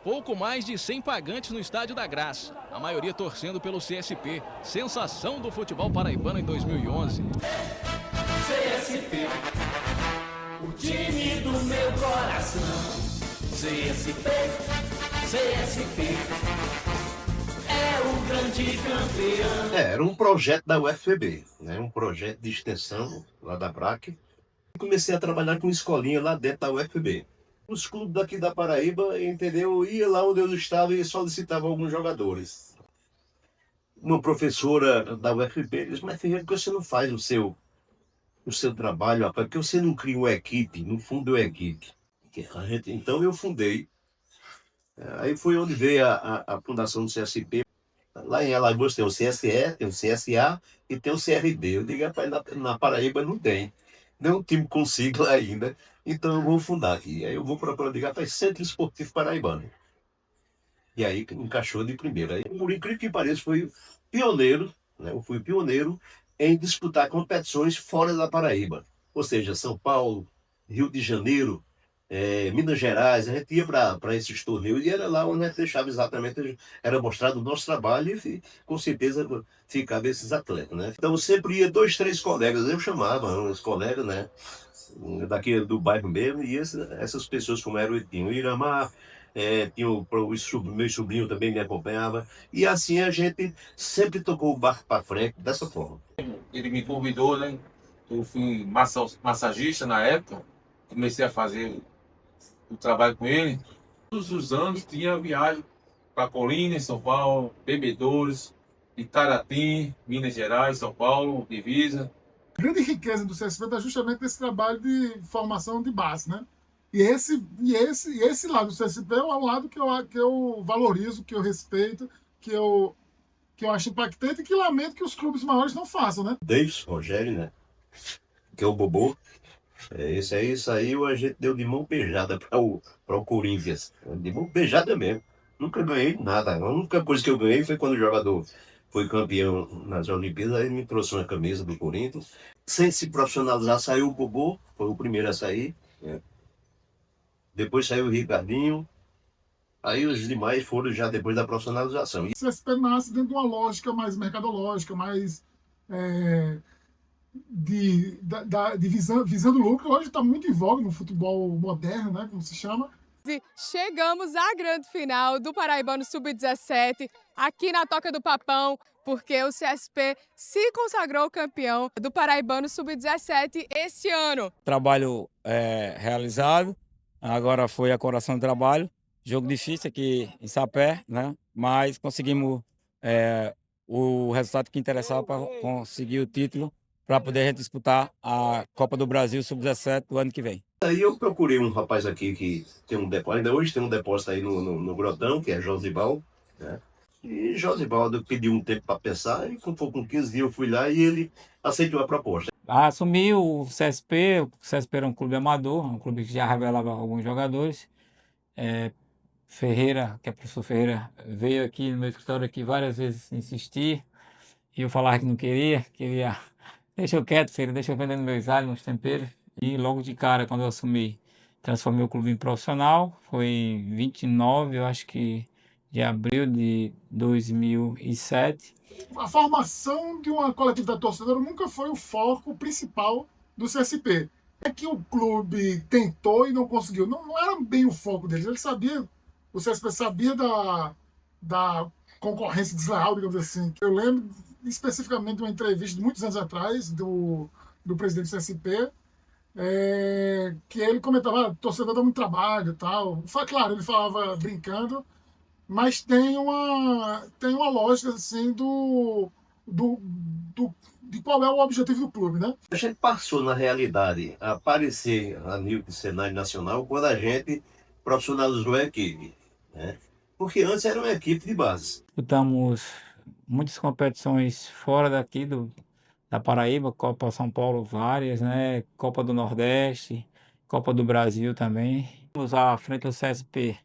Pouco mais de 100 pagantes no Estádio da Graça, a maioria torcendo pelo CSP, sensação do futebol paraibano em 2011. CSP, o time do meu coração. CSP, CSP, é o grande campeão. Era um projeto da UFPB, né? Um projeto de extensão lá da BRAC. Comecei a trabalhar com escolinha lá dentro da UFPB. Os clubes daqui da Paraíba, entendeu? Eu ia lá onde eu estava e solicitava alguns jogadores. Uma professora da UFPB disse: mas Ferreira, por que você não faz o seu trabalho, rapaz? Por que você não cria uma equipe? No fundo, é equipe. Então eu fundei. Aí foi onde veio a fundação do CSP. Lá em Alagoas tem o CSE, tem o CSA e tem o CRB. Eu digo: rapaz, na Paraíba não tem. Nenhum time com sigla ainda. Então eu vou fundar aqui. Aí eu vou procurar, digo: rapaz, Centro Esportivo Paraibano. E aí encaixou de primeira. Aí, por incrível que pareça, fui pioneiro, né? Eu fui pioneiro em disputar competições fora da Paraíba. Ou seja, São Paulo, Rio de Janeiro, Minas Gerais. A gente ia para esses torneios e era lá onde a gente deixava exatamente, era mostrado o nosso trabalho e com certeza ficava esses atletas, né? Então sempre ia 2, 3 colegas, eu chamava uns colegas, né? Daqui do bairro mesmo, e essas pessoas como eram, tinha o Iramar, tinha meu sobrinho também me acompanhava, e assim a gente sempre tocou o barco para frente dessa forma. Ele me convidou, né? Eu fui massagista na época, comecei a fazer o trabalho com ele. Todos os anos tinha viagem para Colina, em São Paulo, Bebedouros, Itaratim, Minas Gerais, São Paulo, Divisa. A grande riqueza do CSP é justamente esse trabalho de formação de base, né? E esse lado do CSP é um lado que eu valorizo, que eu respeito, que eu acho impactante e que lamento que os clubes maiores não façam, né? Davis, Rogério, né? Que é o Bobô. Isso aí a gente deu de mão beijada para o Corinthians. De mão beijada mesmo. Nunca ganhei nada. A única coisa que eu ganhei foi quando o jogador foi campeão nas Olimpíadas, aí me trouxe uma camisa do Corinthians. Sem se profissionalizar, saiu o Bobô, foi o primeiro a sair, né? Depois saiu o Ricardinho. Aí os demais foram já depois da profissionalização. O CSP nasce dentro de uma lógica mais mercadológica, mais visando lucro. Hoje está muito em voga no futebol moderno, né, como se chama. Chegamos à grande final do Paraibano Sub-17, aqui na Toca do Papão, porque o CSP se consagrou campeão do Paraibano Sub-17 esse ano. Trabalho realizado, agora foi a coração do trabalho. Jogo difícil aqui em Sapé, né? Mas conseguimos o resultado que interessava para conseguir o título, para poder a gente disputar a Copa do Brasil Sub-17 do ano que vem. Aí eu procurei um rapaz aqui que tem um depósito, ainda hoje tem um depósito aí no Grotão, que é Josibaldo, né? E Josibaldo pediu um tempo para pensar, e quando for com 15 dias eu fui lá e ele aceitou a proposta. Assumi o CSP era um clube amador, um clube que já revelava alguns jogadores. Ferreira, que é o professor Ferreira, veio aqui no meu escritório aqui várias vezes insistir, e eu falava que não queria, deixa eu quieto, Ferreira, deixa eu vender meus alhos, meus temperos. E logo de cara, quando eu assumi, transformei o clube em profissional, foi em 29, eu acho que de abril de 2007. A formação de uma coletividade torcedora nunca foi o foco principal do CSP. É que o clube tentou e não conseguiu. Não era bem o foco deles. Ele sabia, o CSP sabia da concorrência desleal, digamos assim. Eu lembro especificamente de uma entrevista de muitos anos atrás do presidente do CSP, que ele comentava: torcedor dá muito trabalho e tal. Claro, ele falava brincando, mas tem uma lógica assim de qual é o objetivo do clube, né? A gente passou, na realidade, a aparecer a nível de cenário nacional quando a gente profissionalizou a equipe, né? Porque antes era uma equipe de base. Disputamos muitas competições fora daqui da Paraíba, Copa São Paulo várias, né? Copa do Nordeste, Copa do Brasil também. À frente do CSP,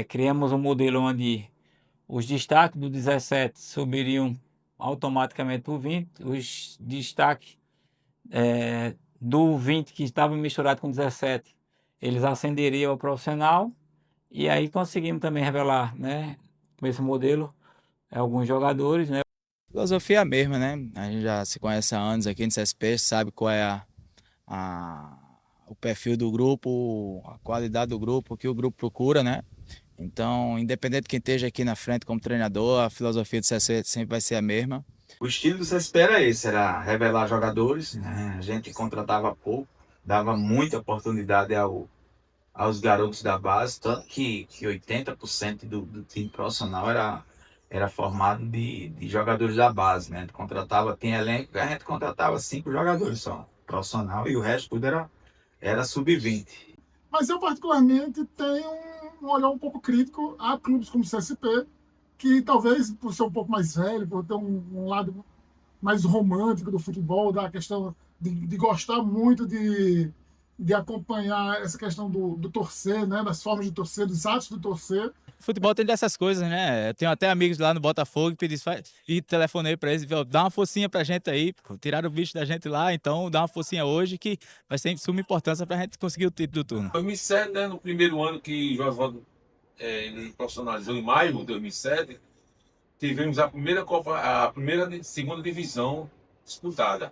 criamos um modelo onde os destaques do 17 subiriam automaticamente para o 20, os destaques do 20 que estavam misturados com 17, eles ascenderiam ao profissional, E aí conseguimos também revelar, né, com esse modelo, alguns jogadores, né. Filosofia é a mesma, né? A gente já se conhece há anos aqui no CSP, sabe qual é o perfil do grupo, a qualidade do grupo, o que o grupo procura, né? Então, independente de quem esteja aqui na frente como treinador, a filosofia do CSP sempre vai ser a mesma. O estilo do CSP era esse, era revelar jogadores, né? A gente contratava pouco, dava muita oportunidade aos garotos da base, tanto que 80% do time profissional era formado de jogadores da base, né? A gente contratava, tinha elenco, a gente contratava 5 jogadores só, profissional, e o resto tudo era sub-20. Mas eu, particularmente, tenho um olhar um pouco crítico a clubes como o CSP, que talvez, por ser um pouco mais velho, por ter um lado mais romântico do futebol, da questão de gostar muito de acompanhar essa questão do torcer, né? Das formas de torcer, dos atos de torcer. Futebol tem dessas coisas, né? Eu tenho até amigos lá no Botafogo que e telefonei para eles, dá uma forcinha pra gente aí, pô. Tiraram o bicho da gente lá, então dá uma forcinha hoje que vai ser de suma importância pra gente conseguir o título do turno. Em 2007, né, no primeiro ano que o Oswaldo ele profissionalizou em maio de 2007, tivemos a primeira e segunda divisão disputada.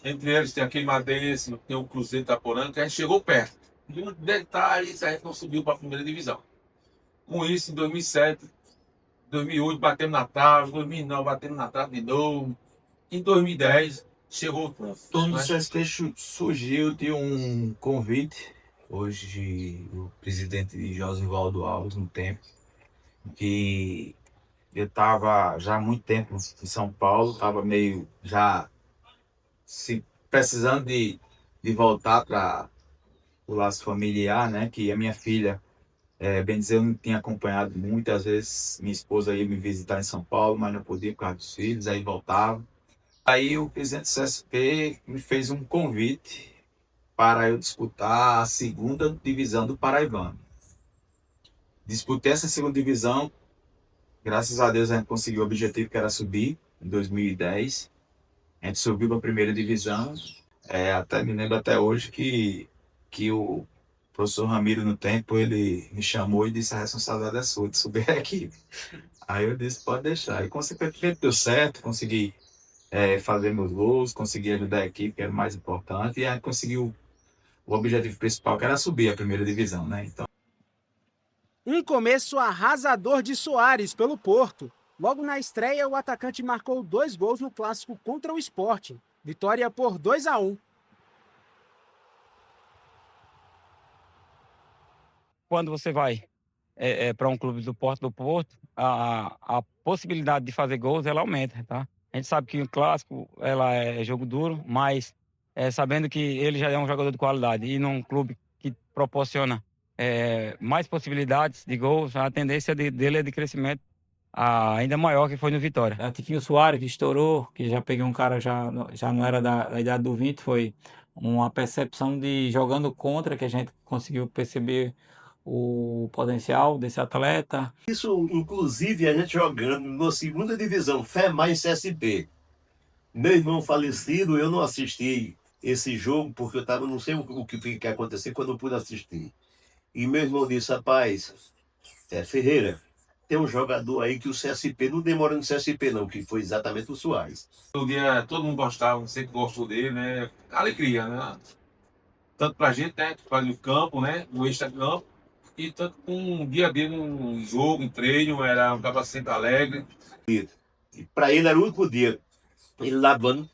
Entre eles tem aquele Madense, tem o Cruzeiro Itaporanga, que a gente chegou perto. De um detalhe, a gente não subiu para a primeira divisão. Com isso, em 2007, 2008 batemos na trave, 2009 batemos na trave de novo. Em 2010 chegou o trunfo. O turno do CSP surgiu de um convite, hoje o presidente Josivaldo Alves, no tempo, que eu estava já há muito tempo em São Paulo, estava meio já precisando de voltar para o laço familiar, né? Que a minha filha, bem dizer, eu não tinha acompanhado muitas vezes. Minha esposa ia me visitar em São Paulo, mas não podia por causa dos filhos, aí voltava. Aí o presidente do CSP me fez um convite para eu disputar a segunda divisão do Paraibano. Disputei essa segunda divisão, graças a Deus a gente conseguiu o objetivo que era subir em 2010. A gente subiu para a primeira divisão. Até me lembro até hoje que o professor Ramiro, no tempo, ele me chamou e disse: a responsabilidade é sua de subir a equipe. Aí eu disse: pode deixar. E consequentemente deu certo, consegui fazer meus gols, consegui ajudar a equipe, que era o mais importante, e a gente conseguiu o objetivo principal, que era subir a primeira divisão, né? Então, um começo arrasador de Soares pelo Porto. Logo na estreia, o atacante marcou 2 gols no clássico contra o Sport. Vitória por 2-1. Quando você vai para um clube do Porto, a possibilidade de fazer gols ela aumenta, tá? A gente sabe que o clássico ela é jogo duro, mas sabendo que ele já é um jogador de qualidade e num clube que proporciona mais possibilidades de gols, a tendência dele é de crescimento ainda maior, que foi no Vitória. A Tiquinho Soares, que estourou, que já peguei um cara já não era da idade do 20, foi uma percepção de jogando contra, que a gente conseguiu perceber o potencial desse atleta. Isso, inclusive, a gente jogando na segunda divisão, Fé mais CSP. Meu irmão falecido, eu não assisti esse jogo, porque eu não sei o que ia acontecer quando eu pude assistir. E meu irmão disse: rapaz, Ferreira, tem um jogador aí que o CSP, não demora no CSP não, que foi exatamente o Soares. Um dia todo mundo gostava, sempre gostou dele, né? Alegria, né? Tanto pra gente, né? Para o campo, né? O extra-campo. E tanto com um dia dele no jogo, em treino, era um cara sempre alegre. E para ele era o último dia. Ele lavando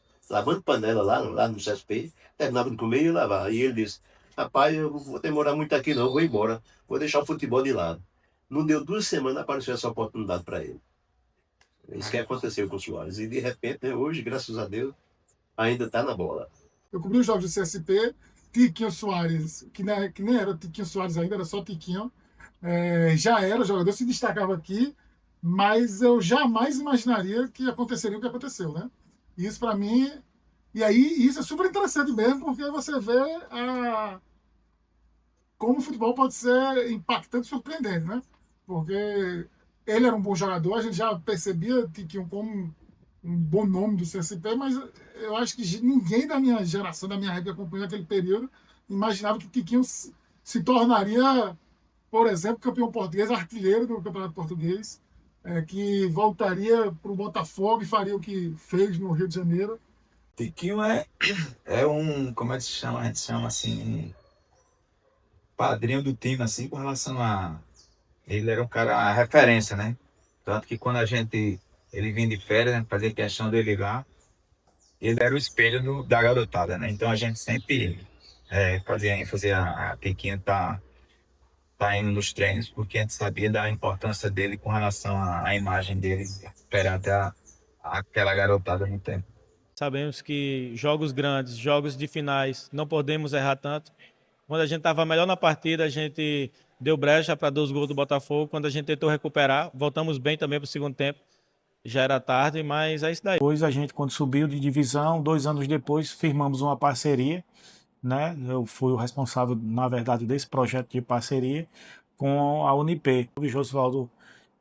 panela lá no CSP, terminava de comer e ia lavar. E ele disse: rapaz, eu não vou demorar muito aqui não, vou embora, vou deixar o futebol de lado. Não deu 2 semanas, apareceu essa oportunidade para ele. Isso que aconteceu com o Soares. E de repente, hoje, graças a Deus, ainda está na bola. Eu cobri os jogos do CSP, Tiquinho Soares, que nem era Tiquinho Soares ainda, era só Tiquinho, já era jogador, se destacava aqui, mas eu jamais imaginaria que aconteceria o que aconteceu, né? Isso para mim, e aí isso é super interessante mesmo, porque você vê como o futebol pode ser impactante e surpreendente, né? Porque ele era um bom jogador, a gente já percebia Tiquinho como um bom nome do CSP, mas eu acho que ninguém da minha geração, da minha época, que acompanhou aquele período, imaginava que o Tiquinho se tornaria, por exemplo, campeão português, artilheiro do Campeonato Português, que voltaria para o Botafogo e faria o que fez no Rio de Janeiro. Tiquinho é um, como é que se chama? A gente chama assim, um padrinho do time, assim, com relação a... Ele era um cara, a referência, né? Tanto que quando ele vinha de férias, né, fazia questão dele lá, ele era o espelho da garotada, né? Então a gente sempre fazia ênfase a Tiquinho tá indo nos treinos, porque a gente sabia da importância dele com relação à imagem dele perante aquela garotada no tempo. Sabemos que jogos grandes, jogos de finais, não podemos errar tanto. Quando a gente estava melhor na partida, a gente deu brecha para 2 gols do Botafogo. Quando a gente tentou recuperar, voltamos bem também para o segundo tempo. Já era tarde, mas é isso daí. Depois a gente, quando subiu de divisão, 2 anos depois, firmamos uma parceria, né? Eu fui o responsável, na verdade, desse projeto de parceria com a Unip. O Josivaldo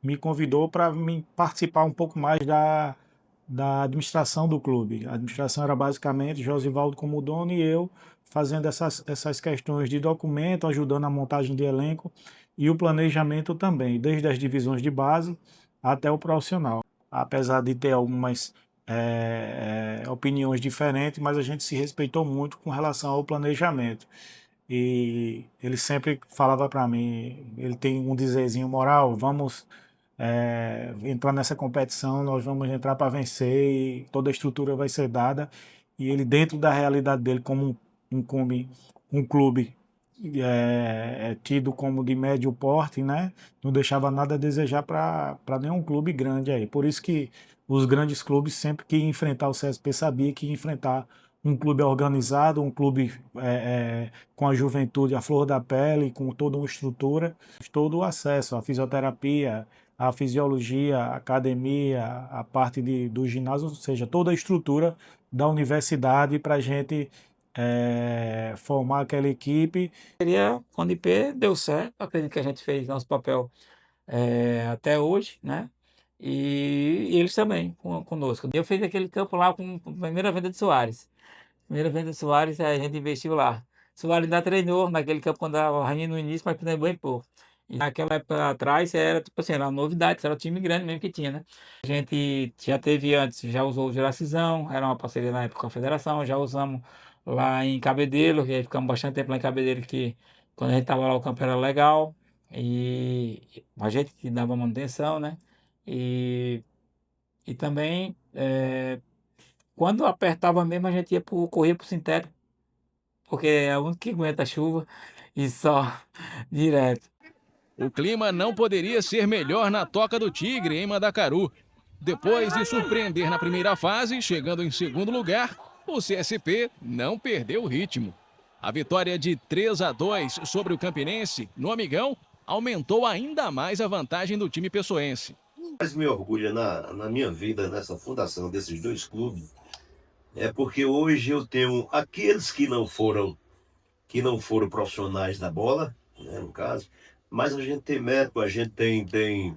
me convidou para participar um pouco mais da administração do clube. A administração era basicamente Josivaldo como dono e eu fazendo essas questões de documento, ajudando a montagem de elenco e o planejamento também, desde as divisões de base até o profissional. Apesar de ter algumas opiniões diferentes, mas a gente se respeitou muito com relação ao planejamento. E ele sempre falava para mim, ele tem um dizerzinho moral, vamos entrar nessa competição, nós vamos entrar para vencer e toda a estrutura vai ser dada. E ele, dentro da realidade dele, como um clube tido como de médio porte, né? Não deixava nada a desejar para nenhum clube grande aí. Por isso que os grandes clubes, sempre que iam enfrentar o CSP, sabia que ia enfrentar um clube organizado, um clube com a juventude, a flor da pele, com toda uma estrutura, todo o acesso à fisioterapia, à fisiologia, à academia, a parte do ginásio, ou seja, toda a estrutura da universidade para a gente formar aquela equipe. Com a Unip deu certo, acredito que a gente fez nosso papel até hoje, né? E eles também conosco. Eu fiz aquele campo lá com a primeira venda de Soares. Primeira venda de Soares, a gente investiu lá. Soares ainda treinou naquele campo quando estava raindo no início, mas treinou bem pouco. E naquela época atrás era tipo assim, era uma novidade, era um time grande mesmo que tinha, né? A gente já teve antes, já usou o Juracizão, era uma parceria na época com a federação, já usamos lá em Cabedelo, que ficamos bastante tempo lá em Cabedelo, que quando a gente estava lá o campo era legal, e a gente que dava manutenção, né? E também, quando apertava mesmo, a gente corria para o sintético, porque é o único que aguenta a chuva e só direto. O clima não poderia ser melhor na Toca do Tigre, em Mandacaru. Depois de surpreender na primeira fase, chegando em segundo lugar, o CSP não perdeu o ritmo. A vitória de 3-2 sobre o Campinense, no Amigão, aumentou ainda mais a vantagem do time pessoense. Mais me orgulha na minha vida, nessa fundação desses 2 clubes, é porque hoje eu tenho aqueles que não foram profissionais da bola, né, no caso, mas a gente tem médico, a gente tem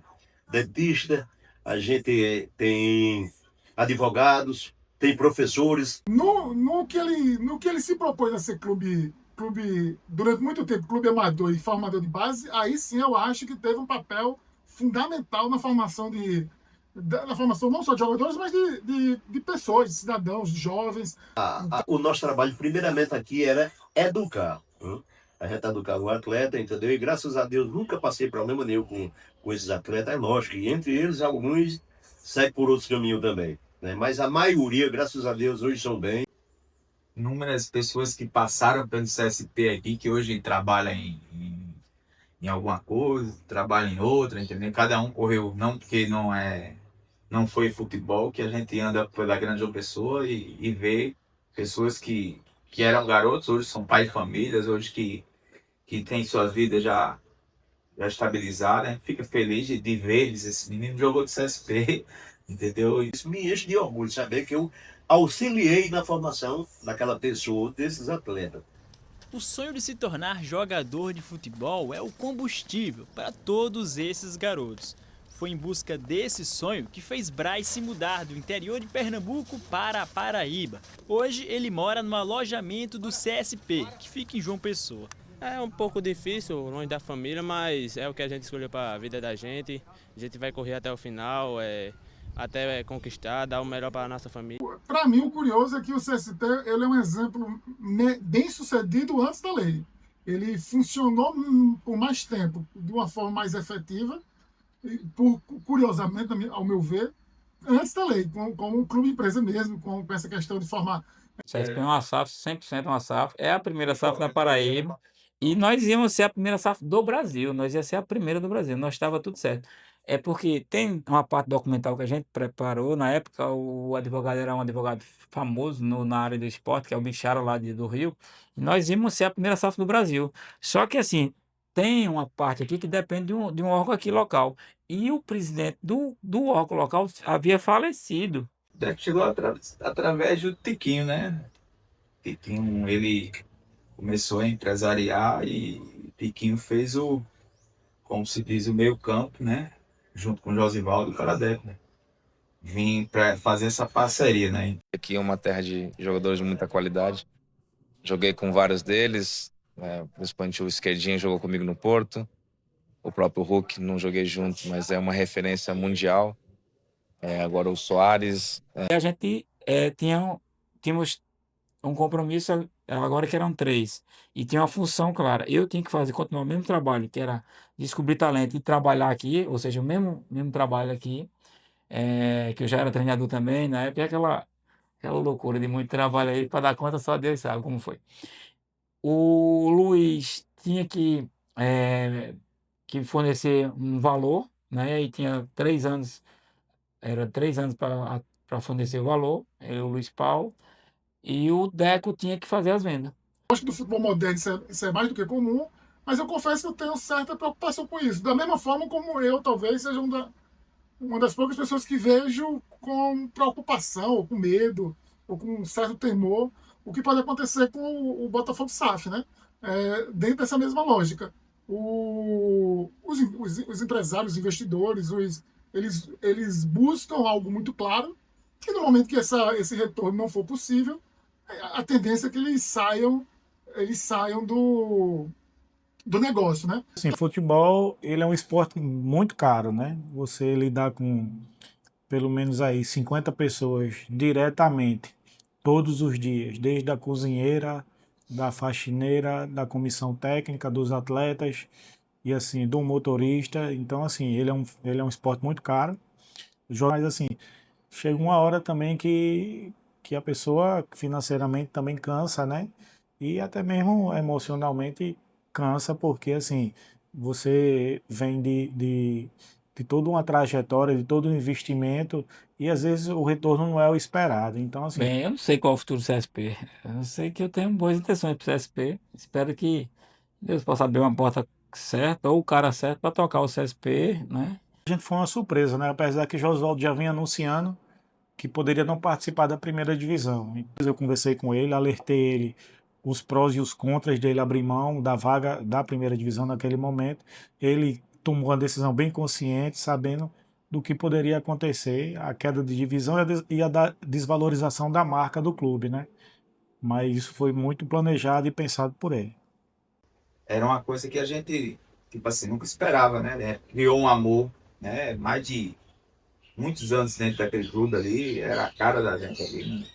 dentista, a gente tem advogados, tem professores. No que ele se propôs a ser clube durante muito tempo, clube amador e formador de base, aí sim eu acho que teve um papel fundamental na formação não só de jogadores, mas de pessoas, de cidadãos, de jovens. O nosso trabalho, primeiramente, aqui era educar. A gente educava o atleta, entendeu? E graças a Deus nunca passei problema nenhum com esses atletas. É lógico, e entre eles alguns seguem por outros caminhos também, né? Mas a maioria, graças a Deus, hoje são bem. Inúmeras pessoas que passaram pelo CSP aqui, que hoje trabalham em alguma coisa, trabalham em outra, entendeu? Cada um correu, não porque não foi futebol, que a gente anda pela Grande João Pessoa e vê pessoas que eram garotos, hoje são pais de famílias, hoje que têm suas vidas já estabilizadas, né? Fica feliz de ver esse menino jogou de CSP, entendeu? Isso me enche de orgulho saber que eu auxiliei na formação daquela pessoa, desses atletas. O sonho de se tornar jogador de futebol é o combustível para todos esses garotos. Foi em busca desse sonho que fez Braz se mudar do interior de Pernambuco para a Paraíba. Hoje ele mora no alojamento do CSP, que fica em João Pessoa. É um pouco difícil, longe da família, mas é o que a gente escolheu para a vida da gente. A gente vai correr até o final, até conquistar, dar o melhor para a nossa família. Para mim, o curioso é que o CSP ele é um exemplo bem sucedido antes da lei. Ele funcionou por mais tempo, de uma forma mais efetiva, curiosamente, ao meu ver, antes da lei, com o clube empresa mesmo, com essa questão de formar. O CSP é uma SAF, 100% uma SAF. É a primeira SAF da Paraíba. E nós íamos ser a primeira SAF do Brasil. Nós ia ser a primeira do Brasil. Nós estava tudo certo. É porque tem uma parte documental que a gente preparou. Na época, o advogado era um advogado famoso na área do esporte, que é o Bichara lá do Rio. E nós íamos ser a primeira SAF do Brasil. Só que assim, tem uma parte aqui que depende de um órgão aqui local. E o presidente do órgão local havia falecido. Chegou através do Tiquinho, né? Tiquinho, ele começou a empresariar e Tiquinho fez como se diz, o meio campo, né? Junto com o Josivaldo e o Caradeco, né? Vim para fazer essa parceria, né? Aqui é uma terra de jogadores de muita qualidade. Joguei com vários deles, principalmente o Esquerdinho jogou comigo no Porto. O próprio Hulk não joguei junto, mas é uma referência mundial. Agora o Soares. A gente tínhamos um compromisso agora que eram 3. E tinha uma função clara. Eu tinha que continuar o mesmo trabalho, que era descobrir talento e trabalhar aqui, ou seja, o mesmo trabalho aqui, que eu já era treinador também, na época, aquela loucura de muito trabalho aí, para dar conta, só Deus sabe como foi. O Luiz tinha que fornecer um valor, né? E tinha 3 anos. Era 3 anos para fornecer o valor, o Luiz Paulo, e o Deco tinha que fazer as vendas. Acho que do futebol moderno isso é mais do que comum, mas eu confesso que eu tenho certa preocupação com isso. Da mesma forma como eu, talvez, seja uma das poucas pessoas que vejo com preocupação, ou com medo, ou com um certo temor, o que pode acontecer com o Botafogo SAF, né? Dentro dessa mesma lógica. Os empresários, os investidores, eles buscam algo muito claro, e no momento que esse retorno não for possível, a tendência é que eles saiam do negócio, né? Sim, futebol ele é um esporte muito caro, né? Você lidar com pelo menos aí 50 pessoas diretamente todos os dias, desde a cozinheira, da faxineira, da comissão técnica, dos atletas e assim, do motorista. Então assim, ele é um esporte muito caro. Mas assim, chega uma hora também que a pessoa financeiramente também cansa, né? E até mesmo emocionalmente cansa, porque assim, você vem de toda uma trajetória, de todo um investimento, e às vezes o retorno não é o esperado. Então, assim. Bem, eu não sei qual é o futuro do CSP. Eu sei que eu tenho boas intenções para o CSP. Espero que Deus possa abrir uma porta certa, ou o cara certo, para tocar o CSP, né? A gente foi uma surpresa, né? Apesar que Josvaldo já vinha anunciando que poderia não participar da primeira divisão. Eu conversei com ele, alertei ele os prós e os contras dele abrir mão da vaga da primeira divisão naquele momento. Ele tomou uma decisão bem consciente, sabendo do que poderia acontecer, a queda de divisão e a desvalorização da marca do clube, né? Mas isso foi muito planejado e pensado por ele. Era uma coisa que a gente, tipo assim, nunca esperava, né? Criou um amor, né? Mais de muitos anos dentro daquele clube ali, era a cara da gente ali, né?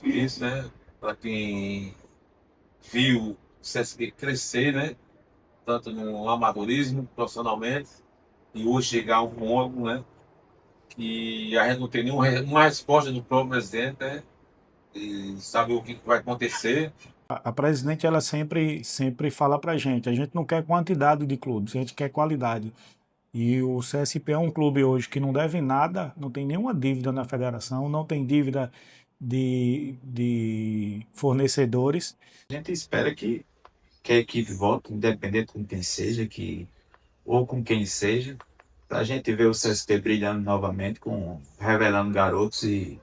Isso, né? Para quem viu o CSP crescer, né? Tanto no amadorismo, profissionalmente, e hoje chegar a um ponto, né? Que a gente não tem nenhuma resposta do próprio presidente, né? E sabe o que vai acontecer. A presidente, ela sempre fala pra gente, a gente não quer quantidade de clubes, a gente quer qualidade. E o CSP é um clube hoje que não deve nada, não tem nenhuma dívida na federação, não tem dívida de fornecedores. A gente espera que a equipe volte, independente com quem seja, ou com quem seja, para a gente ver o CSP brilhando novamente, revelando garotos e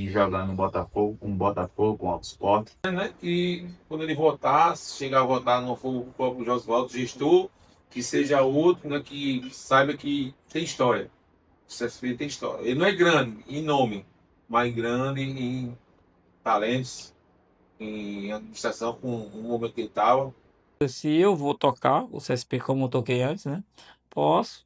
jogando no Botafogo, com o Alto Sport. Né? E quando ele votar, se chegar a votar, não for o próprio Josvaldo, gestor, que seja outro, né, que saiba que tem história. O CSP tem história. Ele não é grande em nome, mas grande em talentos, em administração, com o momento que ele estava. Se eu vou tocar o CSP como eu toquei antes, né? Posso,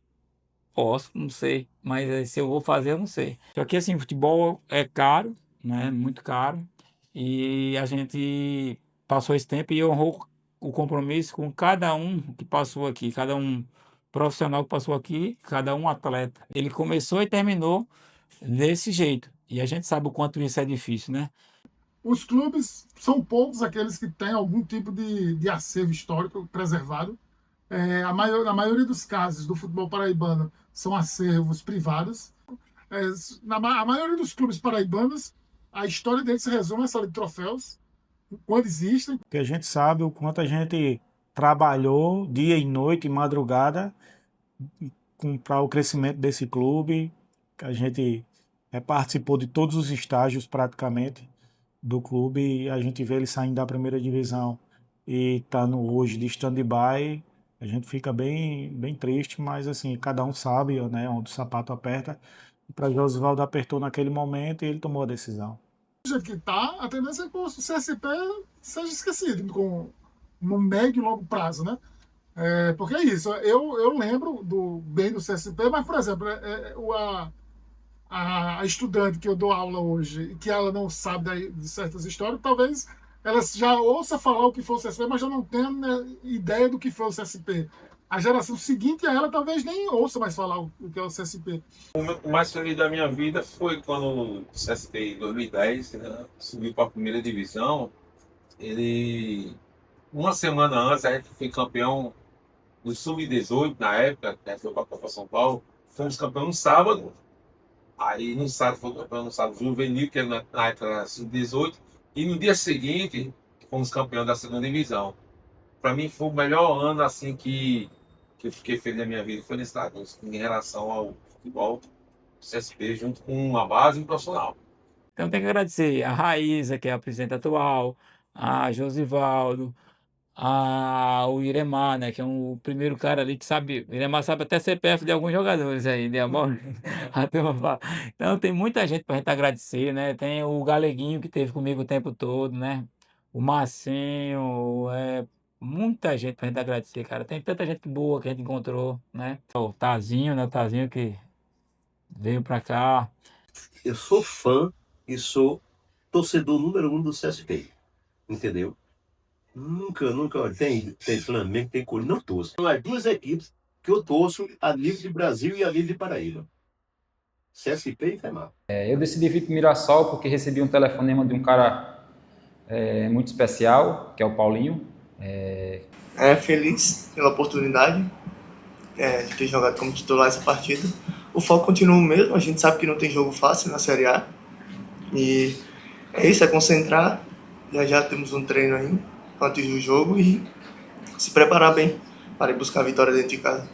não sei. Mas se eu vou fazer, eu não sei. Só que assim, futebol é caro, né? Muito caro. E a gente passou esse tempo e honrou o compromisso com cada um que passou aqui, cada um profissional que passou aqui, cada um atleta. Ele começou e terminou desse jeito. E a gente sabe o quanto isso é difícil, né? Os clubes são poucos aqueles que têm algum tipo de acervo histórico preservado. Na maioria dos casos do futebol paraibano são acervos privados. A maioria dos clubes paraibanos, a história deles se resume a sala de troféus, quando existem. Porque a gente sabe o quanto a gente trabalhou dia e noite, madrugada, para o crescimento desse clube. A gente participou de todos os estágios praticamente do clube e a gente vê ele saindo da primeira divisão e estando hoje de stand-by. A gente fica bem triste, mas assim, cada um sabe, né, onde o sapato aperta. E para Josivaldo apertou naquele momento e ele tomou a decisão. Do jeito que está, a tendência é que o CSP seja esquecido no médio e longo prazo, né? Porque é isso, eu lembro bem do CSP, mas, por exemplo, a estudante que eu dou aula hoje, que ela não sabe de certas histórias, talvez ela já ouça falar o que foi o CSP, mas já não tenha, né, ideia do que foi o CSP. A geração seguinte a ela talvez nem ouça mais falar o que é o CSP. O momento mais feliz da minha vida foi quando o CSP, em 2010, né, subiu para a primeira divisão. Uma semana antes, a gente foi campeão do Sub-18, na época, a gente foi para a Copa São Paulo. Fomos campeão no sábado. Aí no sábado foi campeão no sábado juvenil, que na época era Sub-18. E no dia seguinte, fomos campeão da segunda divisão. Para mim foi o melhor ano assim que eu fiquei feliz na minha vida, foi nesse lado, em relação ao futebol CSP, junto com a base e o profissional. Então tem que agradecer a Raíza, que é a presidente atual, a Josivaldo, o Iremar, né, que é o primeiro cara ali que sabe, o Iremar sabe até CPF de alguns jogadores aí, né, amor? A turma fala. Então tem muita gente pra gente agradecer, né? Tem o Galeguinho que esteve comigo o tempo todo, né? O Marcinho, muita gente pra gente agradecer, cara. Tem tanta gente boa que a gente encontrou, né? O Tazinho, né? O Tazinho que veio pra cá. Eu sou fã e sou torcedor número 1 do CSP, entendeu? Nunca, tem Flamengo, tem Corinthians, não torço. São as duas equipes que eu torço a nível de Brasil e a nível de Paraíba. CSP e FEMAR. Eu decidi vir para o Mirassol porque recebi um telefonema de um cara muito especial, que é o Paulinho. Feliz pela oportunidade de ter jogado como titular essa partida. O foco continua o mesmo, a gente sabe que não tem jogo fácil na Série A. E é isso, é concentrar. Já temos um treino aí antes do jogo e se preparar bem para ir buscar a vitória dentro de casa.